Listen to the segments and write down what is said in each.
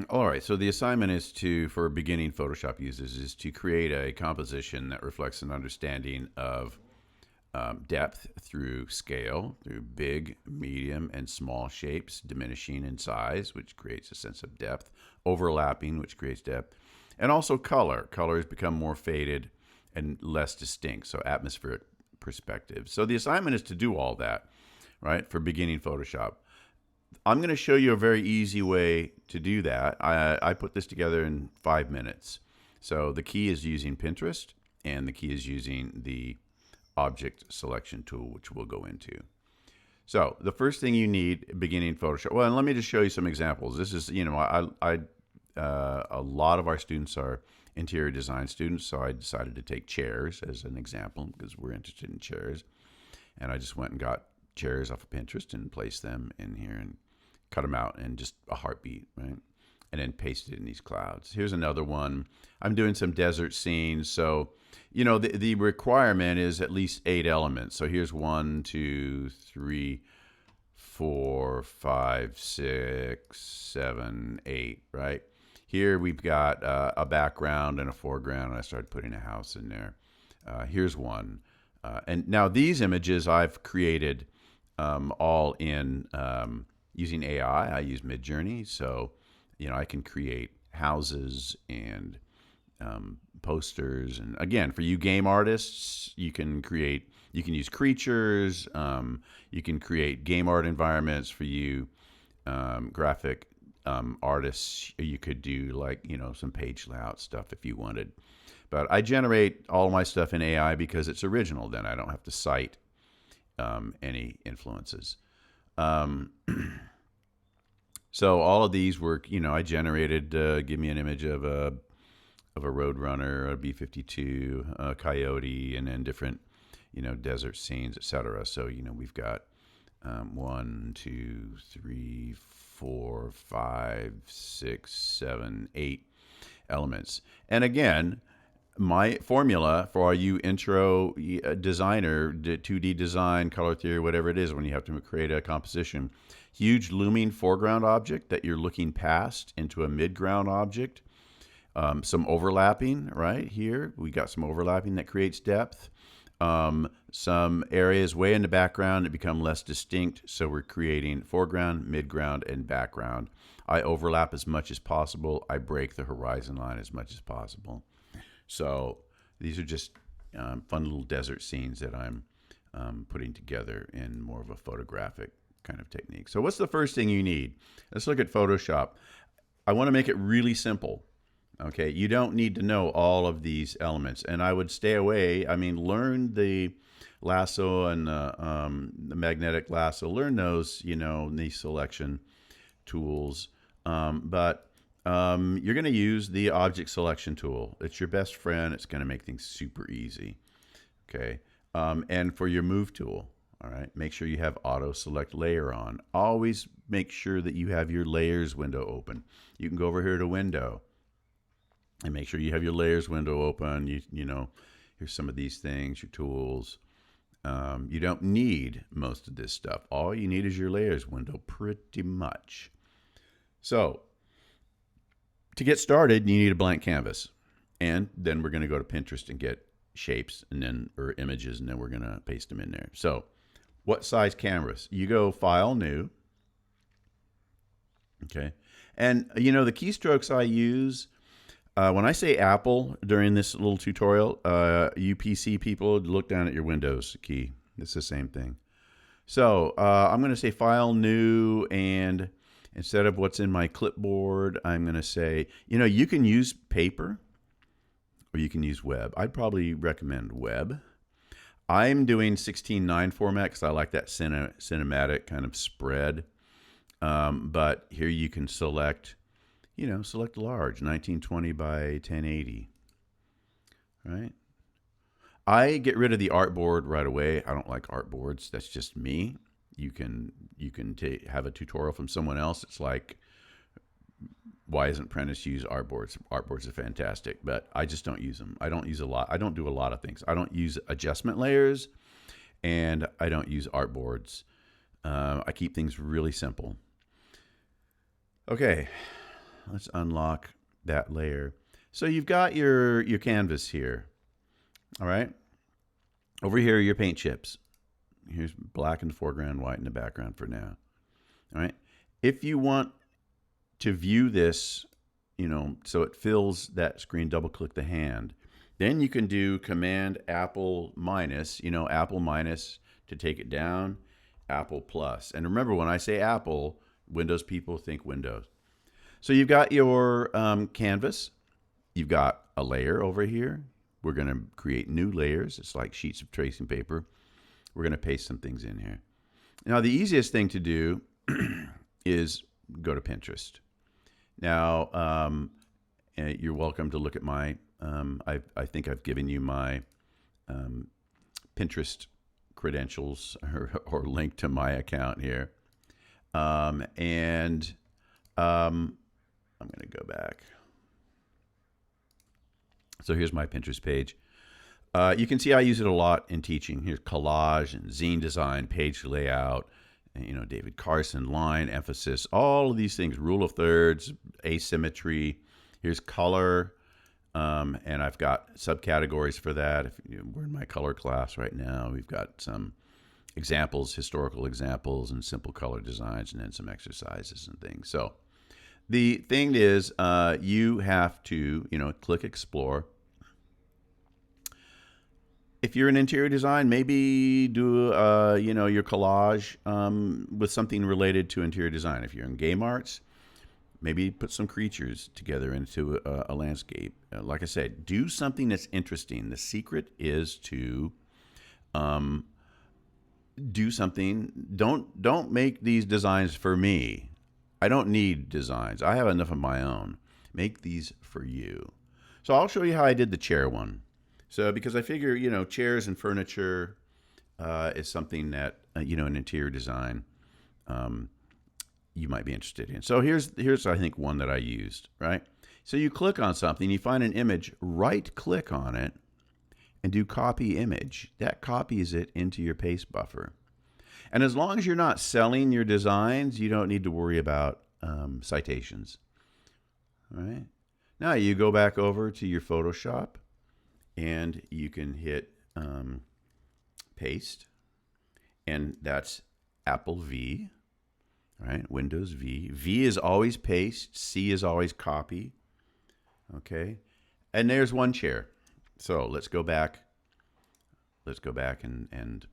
All right. So the assignment is for beginning Photoshop users is to create a composition that reflects an understanding of depth through scale, through big, medium, and small shapes, diminishing in size, which creates a sense of depth, overlapping, which creates depth, and also color. Colors become more faded and less distinct, so atmospheric perspective. So the assignment is to do all that, right, for beginning Photoshop. I'm going to show you a very easy way to do that. I put this together in 5 minutes. So the key is using Pinterest, and the key is using the object selection tool, which we'll go into. So the first thing you need beginning Photoshop. Well, and let me just show you some examples. This is, a lot of our students are interior design students, so I decided to take chairs as an example because we're interested in chairs. And I just went and got chairs off of Pinterest and placed them in here and cut them out in just a heartbeat, right? And then pasted it in these clouds. Here's another one. I'm doing some desert scenes. So, the requirement is at least 8 elements. So here's 1, 2, 3, 4, 5, 6, 7, 8, right? Here we've got a background and a foreground, and I started putting a house in there. Here's one. And now these images I've created all in using AI. I use Midjourney, so I can create houses and posters. And again, for you game artists, you can use creatures. You can create game art environments. For you graphic artists, you could do some page layout stuff if you wanted. But I generate all my stuff in AI because it's original. Then I don't have to cite any influences. So all of these work. I generated. Give me an image of a roadrunner, a B-52, a coyote, and then different, desert scenes, etc. So we've got 1, 2, 3, 4, 5, 6, 7, 8 elements. And again, my formula for all you intro designer, 2D design, color theory, whatever it is, when you have to create a composition, huge looming foreground object that you're looking past into a midground object. Some overlapping right here. We got some overlapping that creates depth. Some areas way in the background that become less distinct. So we're creating foreground, midground, and background. I overlap as much as possible. I break the horizon line as much as possible. So these are just fun little desert scenes that I'm putting together in more of a photographic kind of technique. So what's the first thing you need? Let's look at Photoshop. I want to make it really simple. Okay, you don't need to know all of these elements, and I would stay away. Learn the lasso and the magnetic lasso. Learn those, these selection tools. But you're going to use the object selection tool. It's your best friend. It's going to make things super easy. Okay, and for your move tool, all right, make sure you have auto select layer on. Always make sure that you have your layers window open. You can go over here to window and make sure you have your layers window open. Here's some of these things, your tools. You don't need most of this stuff. All you need is your layers window, pretty much. So to get started, you need a blank canvas. And then we're going to go to Pinterest and get shapes or images, and then we're going to paste them in there. So what size canvas? You go File, New. Okay. And, the keystrokes I use, when I say Apple during this little tutorial, you PC people, look down at your Windows key. It's the same thing. So I'm going to say File, New, and instead of what's in my clipboard, I'm going to say, you can use paper or you can use web. I'd probably recommend web. I'm doing 16:9 format because I like that cinematic kind of spread. But here you can select large, 1920 by 1080, right? I get rid of the artboard right away. I don't like artboards. That's just me. You can have a tutorial from someone else. It's like, why isn't Prentice use artboards? Artboards are fantastic, but I just don't use them. I don't use a lot. I don't do a lot of things. I don't use adjustment layers, and I don't use artboards. I keep things really simple. Okay. let's unlock that layer. So you've got your canvas here. All right. Over here are your paint chips. Here's black in the foreground, white in the background for now. All right. If you want to view this, so it fills that screen, double click the hand. Then you can do Command Apple minus, Apple minus to take it down, Apple plus. And remember, when I say Apple, Windows people think Windows. So you've got your canvas. You've got a layer over here. We're going to create new layers. It's like sheets of tracing paper. We're going to paste some things in here. Now, the easiest thing to do is go to Pinterest. Now, you're welcome to look at my, I think I've given you my Pinterest credentials or link to my account here. I'm going to go back. So here's my Pinterest page. You can see I use it a lot in teaching. Here's collage and zine design, page layout, David Carson, line, emphasis, all of these things, rule of thirds, asymmetry. Here's color, and I've got subcategories for that. We're in my color class right now. We've got some examples, historical examples, and simple color designs, and then some exercises and things. So the thing is, you have to, click Explore. If you're in interior design, maybe do, your collage with something related to interior design. If you're in game arts, maybe put some creatures together into a landscape. Like I said, do something that's interesting. The secret is to do something. Don't make these designs for me. I don't need designs. I have enough of my own. Make these for you. So I'll show you how I did the chair one. So because I figure, chairs and furniture is something that, in interior design, you might be interested in. So here's I think one that I used, right? So you click on something, you find an image, right click on it and do copy image. That copies it into your paste buffer. And as long as you're not selling your designs, you don't need to worry about citations. All right. Now you go back over to your Photoshop and you can hit paste, and that's Apple V, right? Windows V. V is always paste. C is always copy. Okay. And there's one chair. So let's go back. Let's go back and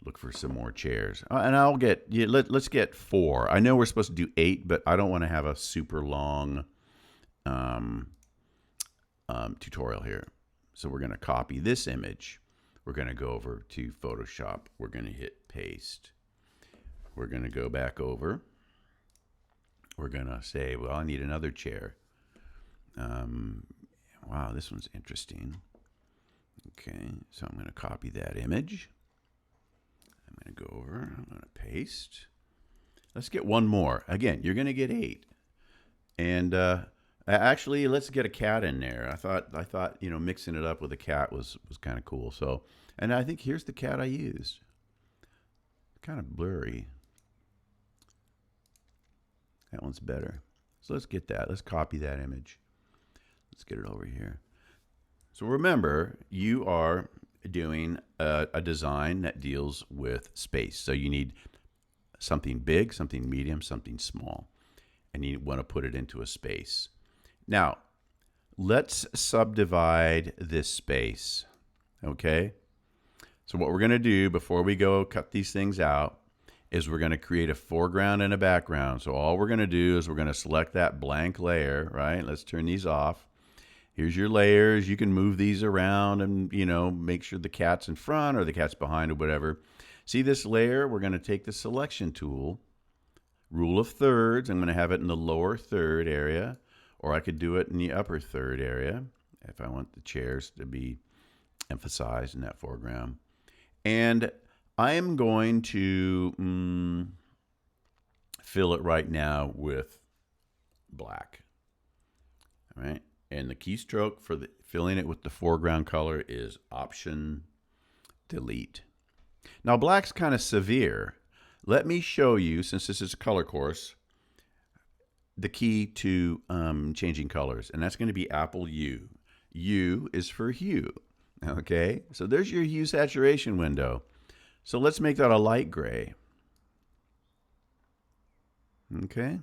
look for some more chairs. And I'll get, let's get 4. I know we're supposed to do 8, but I don't want to have a super long tutorial here. So we're going to copy this image. We're going to go over to Photoshop. We're going to hit paste. We're going to go back over. We're going to say, well, I need another chair. Wow, this one's interesting. Okay, so I'm going to copy that image. I'm going to go over. I'm going to paste. Let's get one more. Again, you're going to get 8. And actually, let's get a cat in there. I thought, mixing it up with a cat was kind of cool. So, and I think here's the cat I used. Kind of blurry. That one's better. So let's get that. Let's copy that image. Let's get it over here. So remember, you are doing a design that deals with space. So you need something big, something medium, something small. And you want to put it into a space. Now, let's subdivide this space, okay? So what we're going to do before we go cut these things out is we're going to create a foreground and a background. So all we're going to do is we're going to select that blank layer, right? Let's turn these off. Here's your layers. You can move these around and, make sure the cat's in front or the cat's behind or whatever. See this layer? We're going to take the selection tool, rule of thirds. I'm going to have it in the lower third area, or I could do it in the upper third area if I want the chairs to be emphasized in that foreground. And I am going to fill it right now with black. All right. And the keystroke for filling it with the foreground color is Option Delete. Now, black's kind of severe. Let me show you, since this is a color course, the key to changing colors, and that's going to be Apple U. U is for hue. Okay, so there's your hue saturation window. So let's make that a light gray. Okay,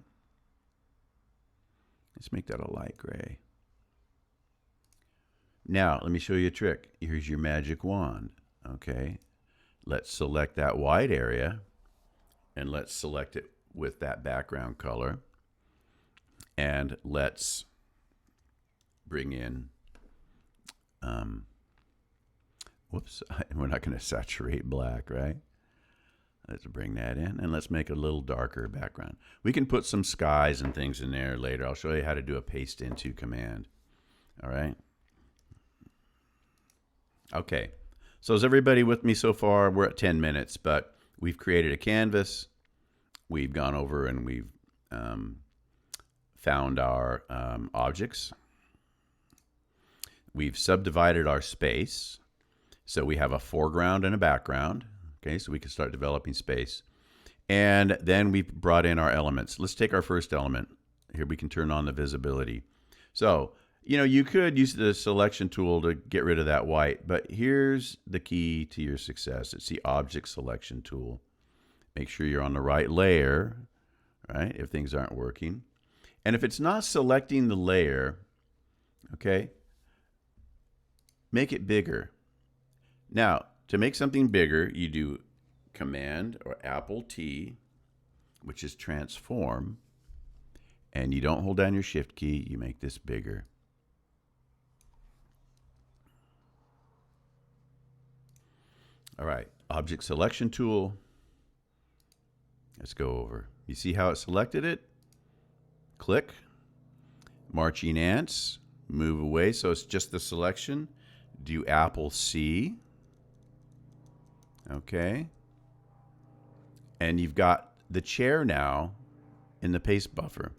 let's make that a light gray. Now, let me show you a trick. Here's your magic wand. Okay, let's select that white area, and let's select it with that background color. And let's bring in, whoops, we're not going to saturate black, right? Let's bring that in, and let's make a little darker background. We can put some skies and things in there later. I'll show you how to do a paste into command. All right. Okay. So is everybody with me so far? We're at 10 minutes, but we've created a canvas. We've gone over and we've found our objects. We've subdivided our space. So we have a foreground and a background. Okay, so we can start developing space. And then we've brought in our elements. Let's take our first element. Here we can turn on the visibility. So, you know, you could use the selection tool to get rid of that white, but here's the key to your success. It's the object selection tool. Make sure you're on the right layer, right, if things aren't working. And if it's not selecting the layer, okay, make it bigger. Now, to make something bigger, you do Command or Apple T, which is transform, and you don't hold down your Shift key, you make this bigger. All right, object selection tool. Let's go over. You see how it selected it? Click. Marching ants, move away so it's just the selection. Do Apple C. Okay. And you've got the chair now in the paste buffer.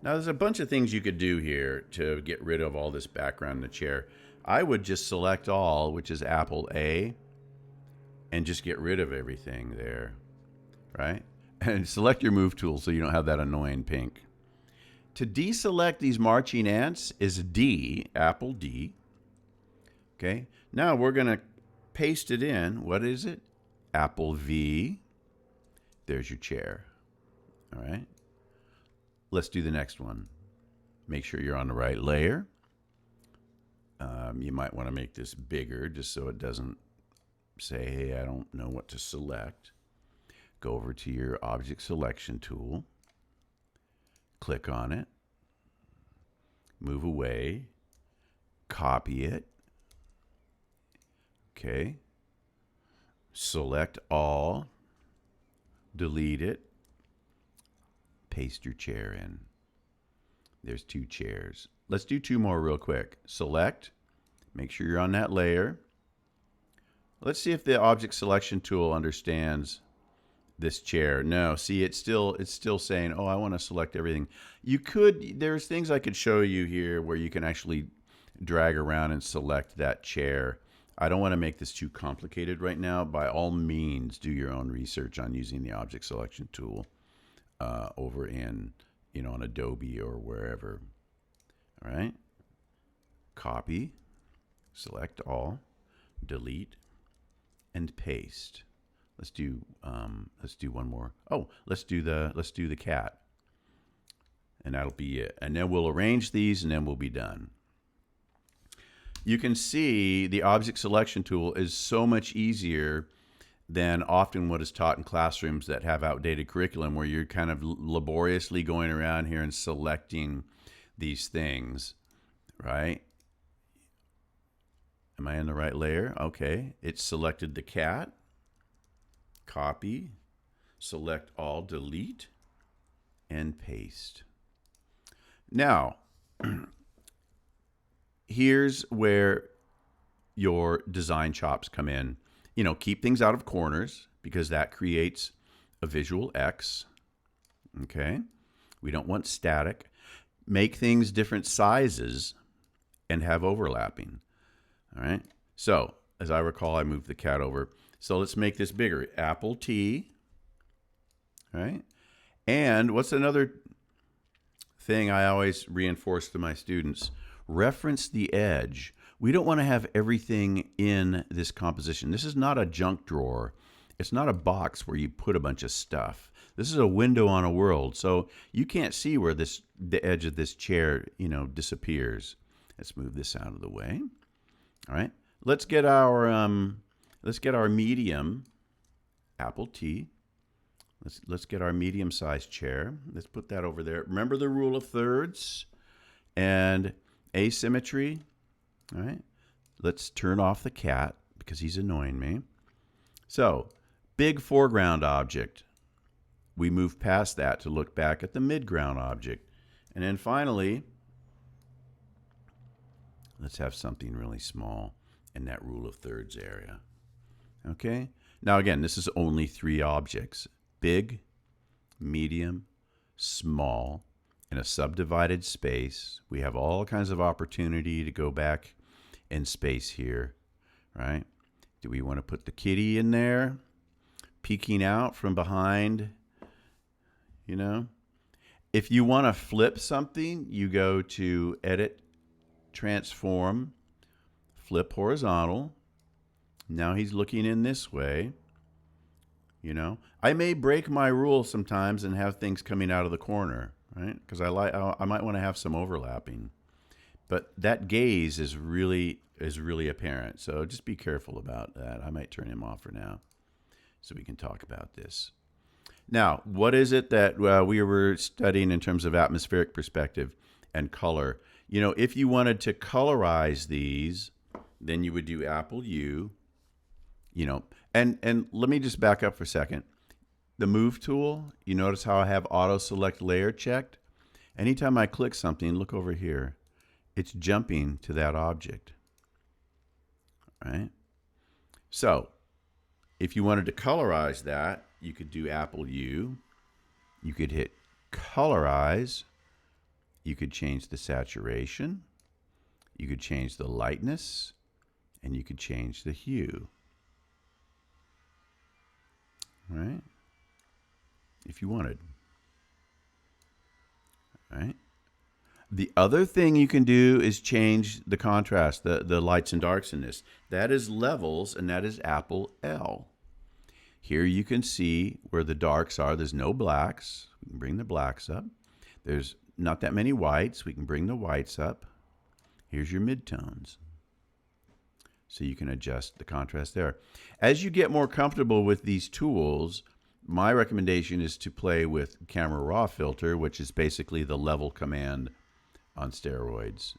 Now there's a bunch of things you could do here to get rid of all this background in the chair. I would just select all, which is Apple A, and just get rid of everything there, right? And select your move tool so you don't have that annoying pink. To deselect these marching ants is D, Apple D. Okay, now we're going to paste it in. What is it? Apple V. There's your chair. All right. Let's do the next one. Make sure you're on the right layer. You might want to make this bigger just so it doesn't say, hey, I don't know what to select. Go over to your object selection tool. Click on it. Move away. Copy it. Okay. Select all. Delete it. Paste your chair in. There's two chairs. Let's do two more real quick. Select. Make sure you're on that layer. Let's see if the object selection tool understands this chair. No, see, it's still saying, oh, I want to select everything. There's things I could show you here where you can actually drag around and select that chair. I don't want to make this too complicated right now. By all means, do your own research on using the object selection tool over in, on Adobe or wherever. All right. Copy, select all, delete, and paste. Let's do one more. Oh, let's do the cat, and that'll be it. And then we'll arrange these, and then we'll be done. You can see the object selection tool is so much easier than often what is taught in classrooms that have outdated curriculum, where you're kind of laboriously going around here and selecting these things, right? Am I in the right layer? Okay, it's selected the cat. Copy, select all, delete, and paste. Now, here's where your design chops come in. Keep things out of corners because that creates a visual X. Okay, we don't want static. Make things different sizes and have overlapping. All right, so as I recall, I moved the cat over. So let's make this bigger. Apple T. All right. And what's another thing I always reinforce to my students: reference the edge. We don't want to have everything in this composition. This is not a junk drawer. It's not a box where you put a bunch of stuff. This is a window on a world. So you can't see where the edge of this chair, disappears. Let's move this out of the way. All right. Let's get our medium apple tea. Let's get our medium-sized chair. Let's put that over there. Remember the rule of thirds and asymmetry. All right. Let's turn off the cat because he's annoying me. So, big foreground object. We move past that to look back at the midground object. And then finally, let's have something really small in that rule of thirds area. Okay? Now again, this is only 3 objects: big, medium, small, in a subdivided space. We have all kinds of opportunity to go back in space here, right? Do we want to put the kitty in there, peeking out from behind? If you want to flip something, you go to Edit, Transform, Flip Horizontal. Now he's looking in this way. I may break my rule sometimes and have things coming out of the corner, right? Because I might want to have some overlapping. But that gaze is really apparent. So just be careful about that. I might turn him off for now so we can talk about this. Now, what is it that we were studying in terms of atmospheric perspective and color? If you wanted to colorize these, then you would do Apple U, and let me just back up for a second. The Move tool, you notice how I have Auto Select Layer checked? Anytime I click something, look over here. It's jumping to that object, right? So, if you wanted to colorize that, you could do Apple U. You could hit Colorize. You could change the saturation. You could change the lightness. And you could change the hue. All right? If you wanted. All right? The other thing you can do is change the contrast, the lights and darks in this. That is levels, and that is Apple L. Here you can see where the darks are. There's no blacks. We can bring the blacks up. There's not that many whites. We can bring the whites up. Here's your midtones. So you can adjust the contrast there. As you get more comfortable with these tools, my recommendation is to play with Camera Raw Filter, which is basically the level command on steroids.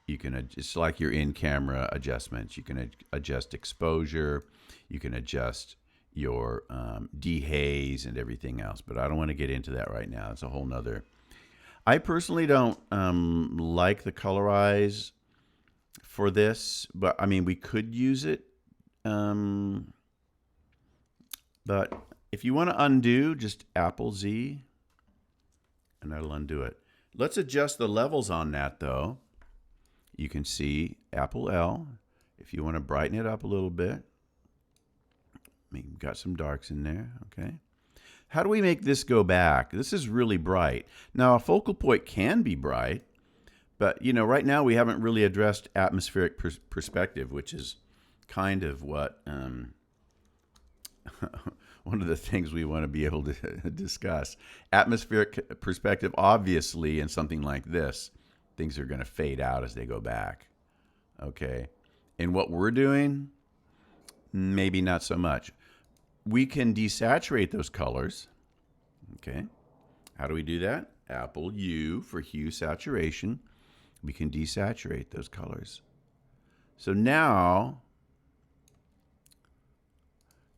You can, it's like your in-camera adjustments. You can adjust exposure. You can adjust your dehaze and everything else. But I don't want to get into that right now. It's a whole nother. I personally don't like the colorize for this, but I mean, we could use it. But if you want to undo, just Apple Z, and that'll undo it. Let's adjust the levels on that, though. You can see Apple L. If you want to brighten it up a little bit, we've got some darks in there, okay? How do we make this go back? This is really bright. Now, a focal point can be bright, but, right now we haven't really addressed atmospheric perspective, which is kind of what one of the things we want to be able to discuss. Atmospheric perspective, obviously, in something like this, things are going to fade out as they go back, okay? And what we're doing, maybe not so much. We can desaturate those colors, okay? How do we do that? Apple U for hue saturation. We can desaturate those colors. So now,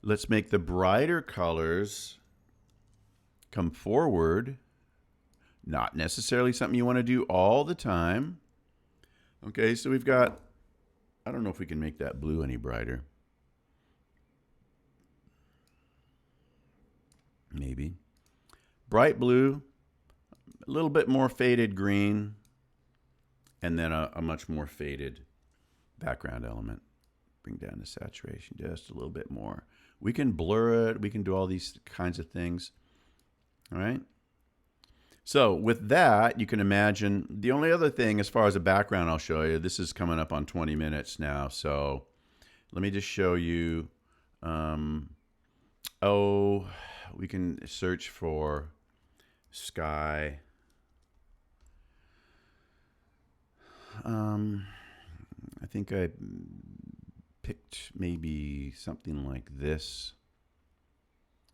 let's make the brighter colors come forward. Not necessarily something you want to do all the time. Okay, so we've got, I don't know if we can make that blue any brighter. Maybe. Bright blue, a little bit more faded green, and then a much more faded background element. Bring down the saturation just a little bit more. We can blur it. We can do all these kinds of things. All right. So with that, you can imagine the only other thing as far as a background I'll show you, this is coming up on 20 minutes now. So let me just show you. Oh, we can search for sky. I think I picked maybe something like this.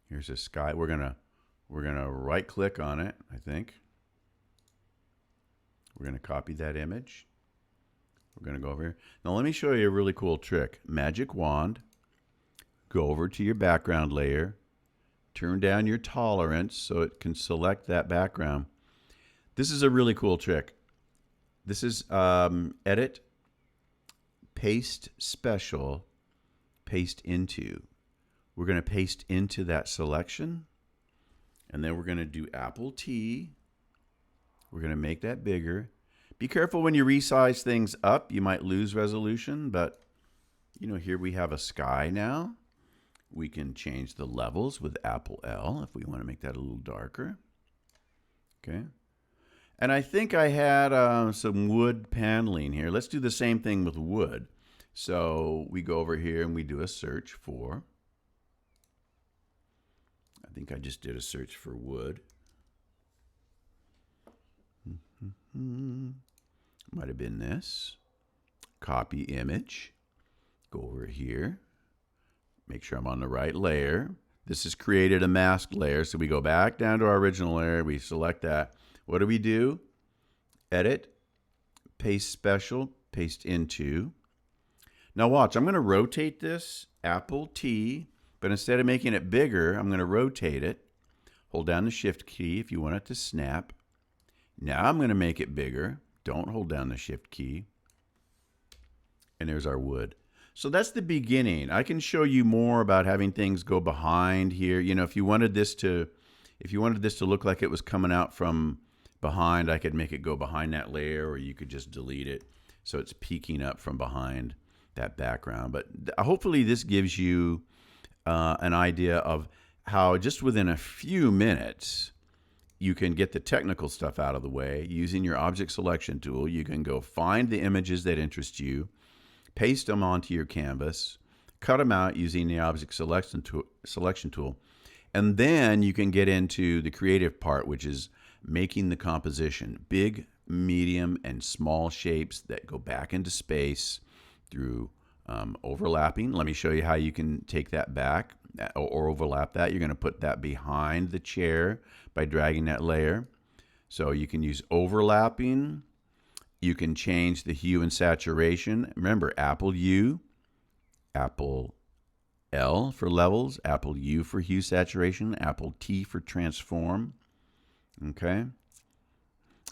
Here's a sky. We're gonna right click on it, I think. We're gonna copy that image. We're gonna go over here. Now let me show you a really cool trick. Magic wand. Go over to your background layer. Turn down your tolerance so it can select that background. This is a really cool trick. This is edit, paste special, paste into. We're going to paste into that selection. And then we're going to do Apple T. We're going to make that bigger. Be careful when you resize things up. You might lose resolution. But, you know, here we have a sky now. We can change the levels with Apple L if we want to make that a little darker. Okay. And I think I had some wood paneling here. Let's do the same thing with wood. So we go over here and we do a search for, I think I just did a search for wood. Might have been this. Copy image. Go over here. Make sure I'm on the right layer. This has created a masked layer. So we go back down to our original layer. We select that. What do? Edit, paste special, paste into. Now watch, I'm going to rotate this, Apple T, but instead of making it bigger, I'm going to rotate it. Hold down the Shift key if you want it to snap. Now I'm going to make it bigger. Don't hold down the Shift key. And there's our wood. So that's the beginning. I can show you more about having things go behind here. You know, if you wanted this to look like it was coming out from behind, I could make it go behind that layer, or you could just delete it so it's peeking up from behind that background. But hopefully this gives you an idea of how just within a few minutes you can get the technical stuff out of the way. Using your object selection tool, you can go find the images that interest you, paste them onto your canvas, cut them out using the object selection tool, and then you can get into the creative part, which is making the composition. Big, medium, and small shapes that go back into space through overlapping. Let me show you how you can take that back or overlap that. You're going to put that behind the chair by dragging that layer. So you can use overlapping. You can change the hue and saturation. Remember, Apple U, Apple L for levels, Apple U for hue saturation, Apple T for transform. Okay.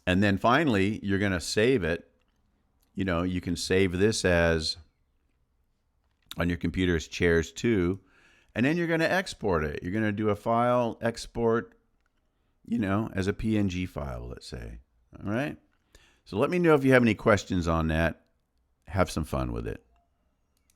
And then finally, you're going to save it. You know, you can save this as on your computer as chairs 2, and then you're going to export it. You're going to do a file export, you know, as a PNG file, let's say. All right. So let me know if you have any questions on that. Have some fun with it.